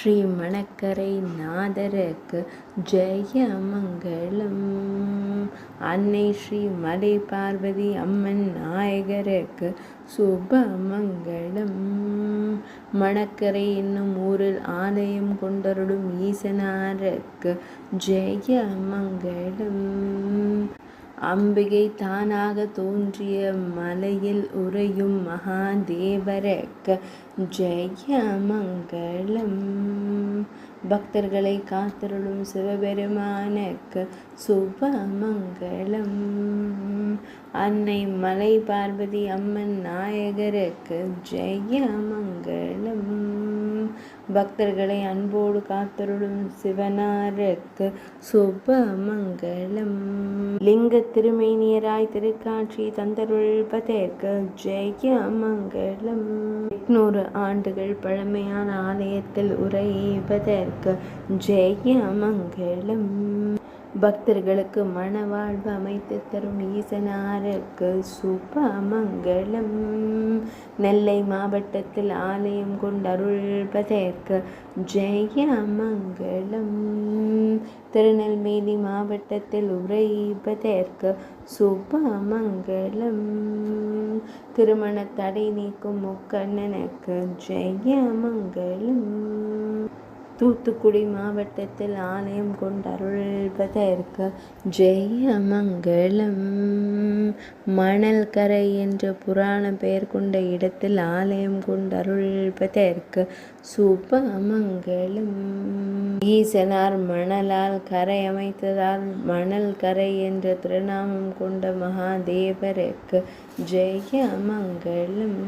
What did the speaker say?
ஸ்ரீ மணக்கரை நாதருக்கு ஜெயமங்கலம். அன்னை ஸ்ரீ மலை பார்வதி அம்மன் நாயகருக்கு சுபமங்கலம். மணக்கரை என்னும் ஊரில் ஆலயம் கொண்டருளும் ஈசனாருக்கு ஜெயமங்கலம். அம்பிகை தானாக தோன்றிய மலையில் உறையும் மகாதேவருக்கு ஜெயமங்கலம். பக்தர்களை காத்தருளும் சிவபெருமானுக்கு சுபமங்கலம். அன்னை மலை பார்வதி அம்மன் நாயகருக்கு ஜெயமங்கலம். பக்தர்களை அன்போடு காத்தருளும் சிவனாருக்கு சுபமங்கலம். லிங்க திருமேனியராய் திருக்காட்சி தந்தருள்வதற்கு ஜெயமங்கலம். 800 ஆண்டுகள் பழமையான ஆலயத்தில் உறைவதற்கு ஜெயமங்கலம். பக்தர்களுக்கு மனவாழ்வு அமைத்து தரும் ஈசனாருக்கு சுபமங்கலம். நெல்லை மாவட்டத்தில் ஆலயம் கொண்டருள்வதற்கு ஜெயமங்கலம். திருநெல்வேலி மாவட்டத்தில் உறைவதற்கு சுபமங்கலம். திருமண தடை நீக்கும் முக்கண்ணனுக்கு ஜெயமங்கலம். தூத்துக்குடி மாவட்டத்தில் ஆலயம் கொண்டருள்வதற்கு ஜெயமங்கலம். மணல் கரை என்ற புராண பெயர் கொண்ட இடத்தில் ஆலயம் கொண்டருள்வதற்கு சுபமங்கலம். ஈசனார் மணலால் கரை அமைத்ததால் மணல் கரை என்ற திருநாமம் கொண்ட மகாதேவருக்கு ஜெயமங்கலம்.